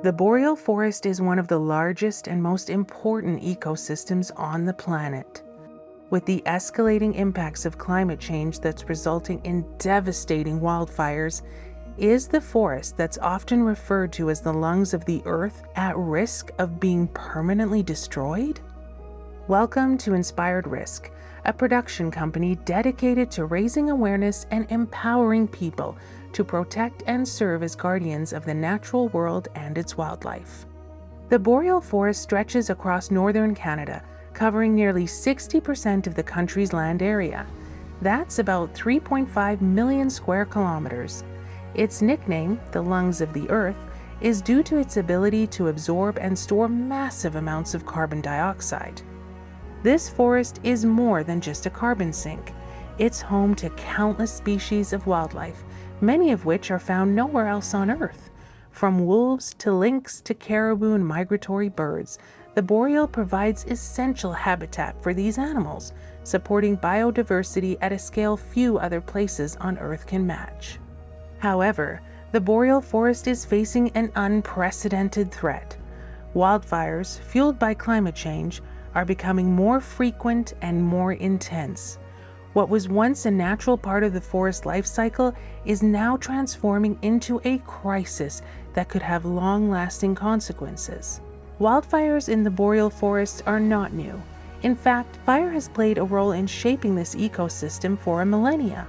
The boreal forest is one of the largest and most important ecosystems on the planet. With the escalating impacts of climate change that's resulting in devastating wildfires, is the forest that's often referred to as the lungs of the earth at risk of being permanently destroyed? Welcome to Inspired Risk, a production company dedicated to raising awareness and empowering people to protect and serve as guardians of the natural world and its wildlife. The boreal forest stretches across northern Canada, covering nearly 60% of the country's land area. That's about 3.5 million square kilometers. Its nickname, the lungs of the earth, is due to its ability to absorb and store massive amounts of carbon dioxide. This forest is more than just a carbon sink. It's home to countless species of wildlife, many of which are found nowhere else on Earth. From wolves to lynx to caribou and migratory birds, the boreal provides essential habitat for these animals, supporting biodiversity at a scale few other places on Earth can match. However, the boreal forest is facing an unprecedented threat. Wildfires, fueled by climate change, are becoming more frequent and more intense. What was once a natural part of the forest life cycle is now transforming into a crisis that could have long-lasting consequences. Wildfires in the boreal forest are not new. In fact, fire has played a role in shaping this ecosystem for a millennia.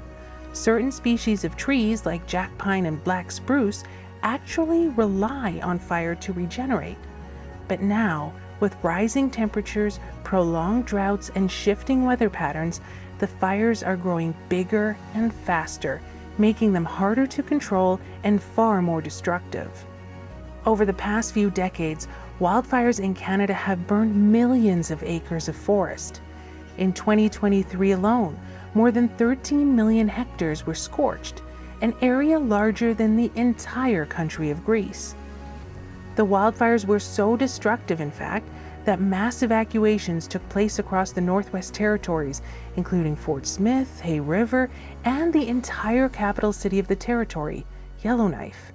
Certain species of trees, like jack pine and black spruce, actually rely on fire to regenerate. But now, with rising temperatures, prolonged droughts, and shifting weather patterns, the fires are growing bigger and faster, making them harder to control and far more destructive. Over the past few decades, wildfires in Canada have burned millions of acres of forest. In 2023 alone, more than 13 million hectares were scorched, an area larger than the entire country of Greece. The wildfires were so destructive, in fact, that mass evacuations took place across the Northwest Territories, including Fort Smith, Hay River, and the entire capital city of the territory, Yellowknife.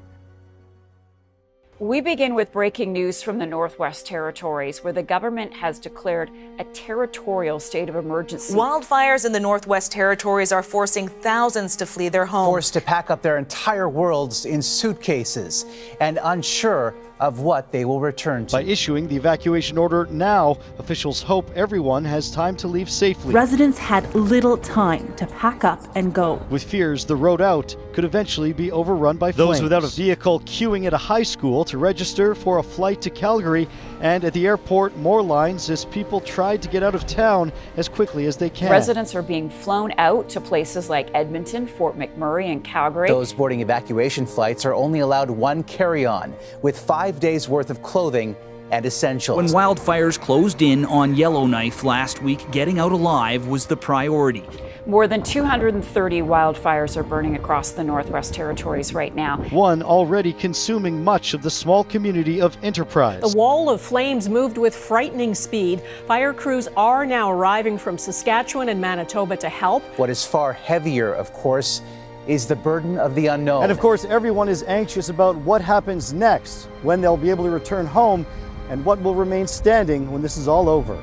We begin with breaking news from the Northwest Territories, where the government has declared a territorial state of emergency. Wildfires in the Northwest Territories are forcing thousands to flee their homes. Forced to pack up their entire worlds in suitcases and unsure of what they will return to. By issuing the evacuation order now, officials hope everyone has time to leave safely. Residents had little time to pack up and go, with fears the road out could eventually be overrun by flames. Those without a vehicle queuing at a high school to register for a flight to Calgary, and at the airport, more lines as people tried to get out of town as quickly as they can. Residents are being flown out to places like Edmonton, Fort McMurray, and Calgary. Those boarding evacuation flights are only allowed one carry-on, with 5 days worth of clothing and essentials. When wildfires closed in on Yellowknife last week, getting out alive was the priority. More than 230 wildfires are burning across the Northwest Territories right now. One already consuming much of the small community of Enterprise. The wall of flames moved with frightening speed. Fire crews are now arriving from Saskatchewan and Manitoba to help. What is far heavier, of course, is the burden of the unknown. And of course, everyone is anxious about what happens next, when they'll be able to return home, and what will remain standing when this is all over.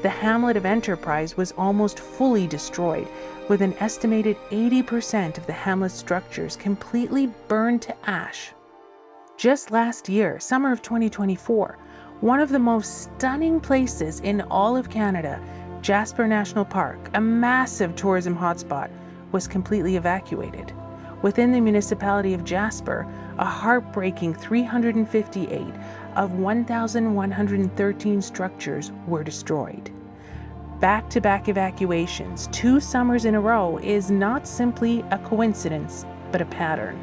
The hamlet of Enterprise was almost fully destroyed, with an estimated 80% of the hamlet's structures completely burned to ash. Just last year, summer of 2024, one of the most stunning places in all of Canada, Jasper National Park, a massive tourism hotspot, was completely evacuated. Within the municipality of Jasper, a heartbreaking 358 of 1,113 structures were destroyed. Back-to-back evacuations, 2 summers in a row, is not simply a coincidence, but a pattern.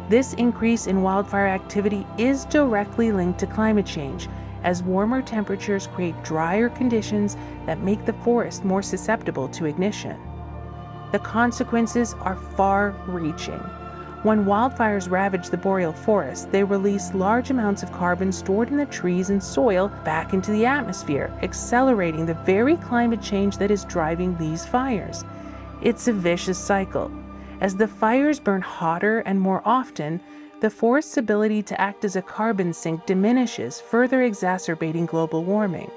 This increase in wildfire activity is directly linked to climate change, as warmer temperatures create drier conditions that make the forest more susceptible to ignition. The consequences are far-reaching. When wildfires ravage the boreal forest, they release large amounts of carbon stored in the trees and soil back into the atmosphere, accelerating the very climate change that is driving these fires. It's a vicious cycle. As the fires burn hotter and more often, the forest's ability to act as a carbon sink diminishes, further exacerbating global warming.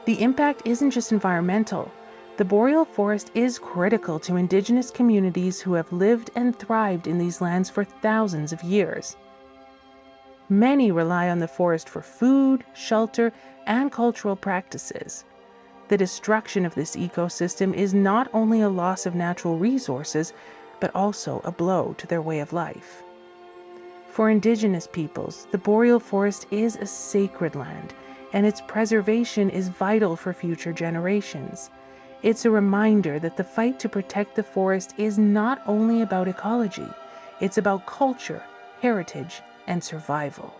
The impact isn't just environmental. The boreal forest is critical to Indigenous communities who have lived and thrived in these lands for thousands of years. Many rely on the forest for food, shelter, and cultural practices. The destruction of this ecosystem is not only a loss of natural resources, but also a blow to their way of life. For Indigenous peoples, the boreal forest is a sacred land, and its preservation is vital for future generations. It's a reminder that the fight to protect the forest is not only about ecology, it's about culture, heritage, and survival.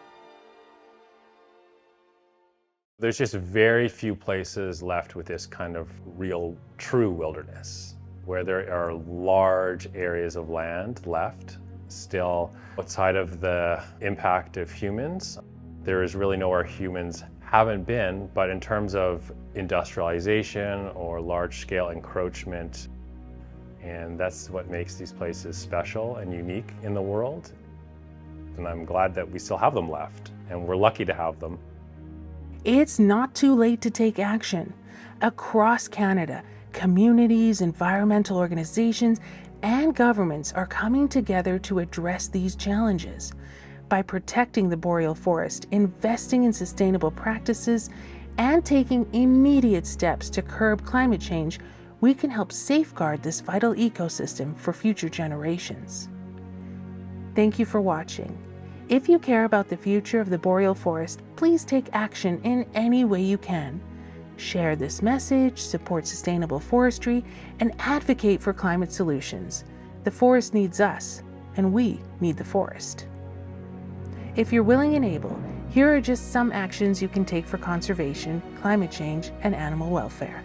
There's just very few places left with this kind of real, true wilderness, where there are large areas of land left still outside of the impact of humans. There is really nowhere humans haven't been, but in terms of industrialization or large-scale encroachment, and that's what makes these places special and unique in the world. And I'm glad that we still have them left, and we're lucky to have them. It's not too late to take action. Across Canada, communities, environmental organizations, and governments are coming together to address these challenges. By protecting the boreal forest, investing in sustainable practices, and taking immediate steps to curb climate change, we can help safeguard this vital ecosystem for future generations. Thank you for watching. If you care about the future of the boreal forest, please take action in any way you can. Share this message, support sustainable forestry, and advocate for climate solutions. The forest needs us, and we need the forest. If you're willing and able, here are just some actions you can take for conservation, climate change, and animal welfare.